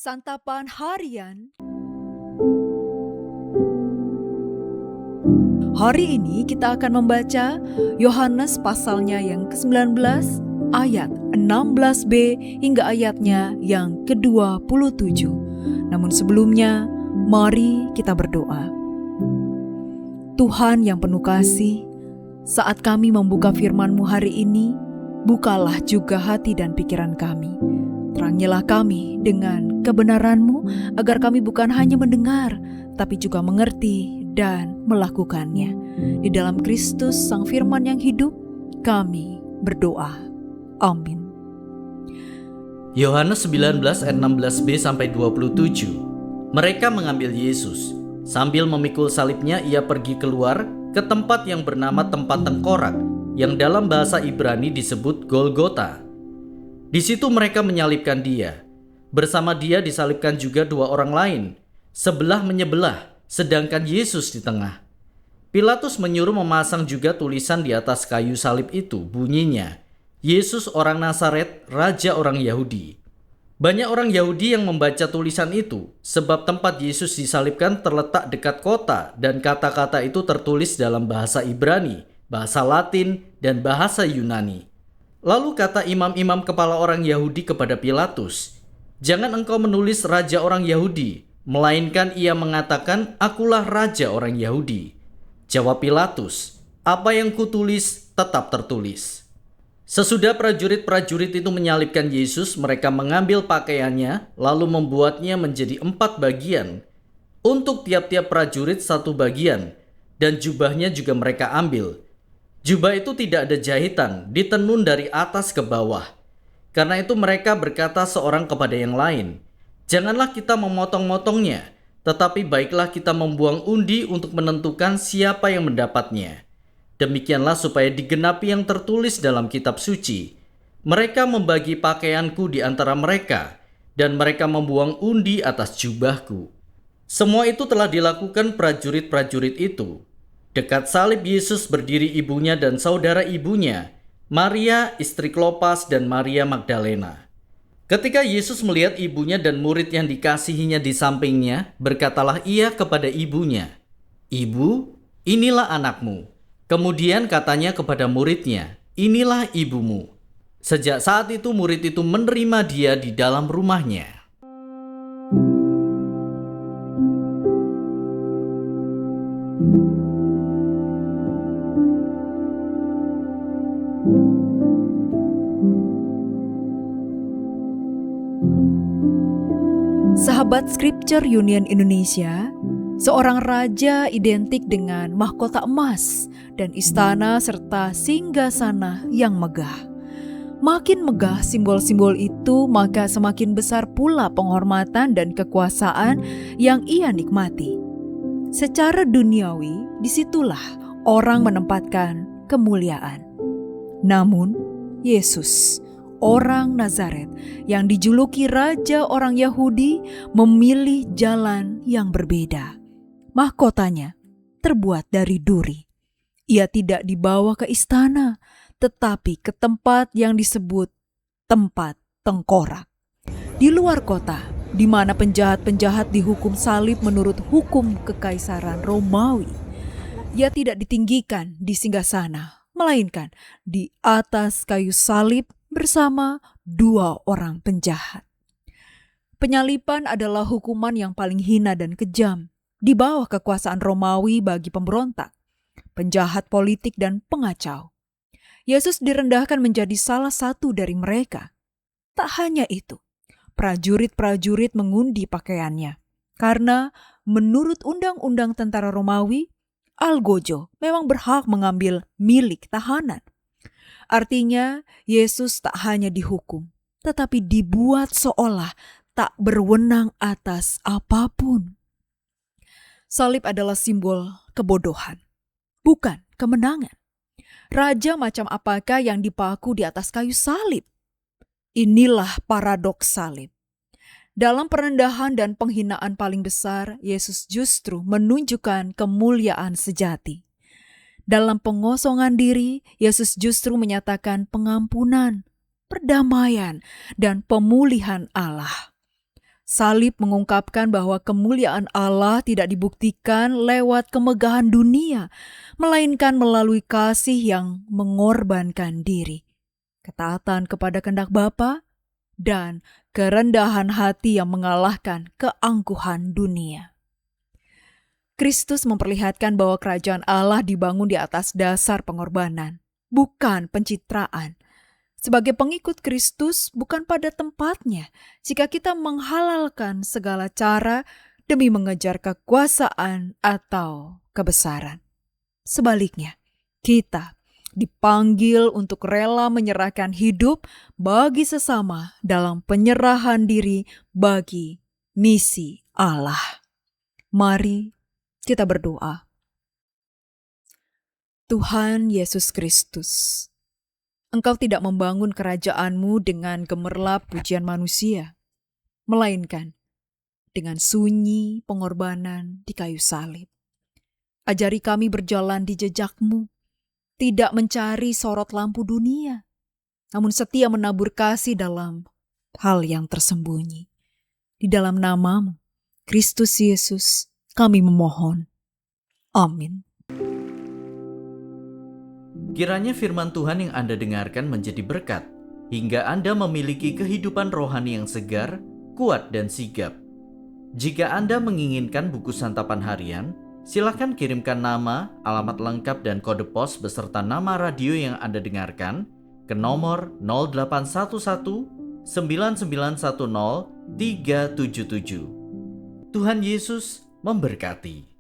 Santapan Harian. Hari ini kita akan membaca Yohanes pasalnya yang ke-19 ayat 16b hingga ayatnya yang ke-27. Namun sebelumnya, mari kita berdoa. Tuhan yang penuh kasih, saat kami membuka firman-Mu hari ini, bukalah juga hati dan pikiran kami. Terangilah kami dengan kebenaran-Mu agar kami bukan hanya mendengar, tapi juga mengerti dan melakukannya. Di dalam Kristus Sang Firman yang hidup, kami berdoa. Amin. Yohanes 19 ayat 16b sampai 27. Mereka mengambil Yesus. Sambil memikul salibnya, ia pergi keluar ke tempat yang bernama tempat tengkorak, yang dalam bahasa Ibrani disebut Golgota. Di situ mereka menyalibkan dia. Bersama dia disalibkan juga dua orang lain, sebelah menyebelah, sedangkan Yesus di tengah. Pilatus menyuruh memasang juga tulisan di atas kayu salib itu, bunyinya, Yesus orang Nazaret, Raja orang Yahudi. Banyak orang Yahudi yang membaca tulisan itu, sebab tempat Yesus disalibkan terletak dekat kota, dan kata-kata itu tertulis dalam bahasa Ibrani, bahasa Latin, dan bahasa Yunani. Lalu kata imam-imam kepala orang Yahudi kepada Pilatus, "Jangan engkau menulis Raja orang Yahudi, melainkan ia mengatakan, akulah Raja orang Yahudi." Jawab Pilatus, "Apa yang kutulis tetap tertulis." Sesudah prajurit-prajurit itu menyalibkan Yesus, mereka mengambil pakaiannya, lalu membuatnya menjadi 4 bagian. Untuk tiap-tiap prajurit 1 bagian, dan jubahnya juga mereka ambil. Jubah itu tidak ada jahitan, ditenun dari atas ke bawah. Karena itu mereka berkata seorang kepada yang lain, "Janganlah kita memotong-motongnya, tetapi baiklah kita membuang undi untuk menentukan siapa yang mendapatnya. Demikianlah supaya digenapi yang tertulis dalam kitab suci. Mereka membagi pakaianku di antara mereka, dan mereka membuang undi atas jubahku." Semua itu telah dilakukan prajurit-prajurit itu. Dekat salib Yesus berdiri ibunya dan saudara ibunya, Maria istri Klopas dan Maria Magdalena. Ketika Yesus melihat ibunya dan murid yang dikasihinya di sampingnya, berkatalah ia kepada ibunya, "Ibu, inilah anakmu." Kemudian katanya kepada muridnya, "Inilah ibumu." Sejak saat itu murid itu menerima dia di dalam rumahnya. Sahabat Scripture Union Indonesia, seorang raja identik dengan mahkota emas dan istana serta singgasana yang megah. Makin megah simbol-simbol itu, maka semakin besar pula penghormatan dan kekuasaan yang ia nikmati. Secara duniawi, disitulah orang menempatkan kemuliaan. Namun, Yesus, orang Nazaret yang dijuluki Raja orang Yahudi, memilih jalan yang berbeda. Mahkotanya terbuat dari duri. Ia tidak dibawa ke istana, tetapi ke tempat yang disebut tempat tengkorak. Di luar kota, di mana penjahat-penjahat dihukum salib menurut hukum kekaisaran Romawi. Ia tidak ditinggikan di singgasana, melainkan di atas kayu salib bersama 2 orang penjahat. Penyaliban adalah hukuman yang paling hina dan kejam di bawah kekuasaan Romawi bagi pemberontak, penjahat politik dan pengacau. Yesus direndahkan menjadi salah satu dari mereka. Tak hanya itu, prajurit-prajurit mengundi pakaiannya, karena menurut undang-undang tentara Romawi, algojo memang berhak mengambil milik tahanan. Artinya, Yesus tak hanya dihukum, tetapi dibuat seolah tak berwenang atas apapun. Salib adalah simbol kebodohan, bukan kemenangan. Raja macam apakah yang dipaku di atas kayu salib? Inilah paradoks salib. Dalam perendahan dan penghinaan paling besar, Yesus justru menunjukkan kemuliaan sejati. Dalam pengosongan diri, Yesus justru menyatakan pengampunan, perdamaian, dan pemulihan Allah. Salib mengungkapkan bahwa kemuliaan Allah tidak dibuktikan lewat kemegahan dunia, melainkan melalui kasih yang mengorbankan diri, ketaatan kepada kehendak Bapa, dan kerendahan hati yang mengalahkan keangkuhan dunia. Kristus memperlihatkan bahwa kerajaan Allah dibangun di atas dasar pengorbanan, bukan pencitraan. Sebagai pengikut Kristus bukan pada tempatnya jika kita menghalalkan segala cara demi mengejar kekuasaan atau kebesaran. Sebaliknya, kita dipanggil untuk rela menyerahkan hidup bagi sesama dalam penyerahan diri bagi misi Allah. Mari kita berdoa. Tuhan Yesus Kristus, Engkau tidak membangun kerajaan-Mu dengan gemerlap pujian manusia, melainkan dengan sunyi pengorbanan di kayu salib. Ajari kami berjalan di jejak-Mu, tidak mencari sorot lampu dunia, namun setia menabur kasih dalam hal yang tersembunyi. Di dalam nama-Mu, Kristus Yesus, kami memohon. Amin. Kiranya firman Tuhan yang Anda dengarkan menjadi berkat, hingga Anda memiliki kehidupan rohani yang segar, kuat, dan sigap. Jika Anda menginginkan buku santapan harian, silakan kirimkan nama, alamat lengkap, dan kode pos beserta nama radio yang Anda dengarkan ke nomor 0811 9910 377. Tuhan Yesus memberkati.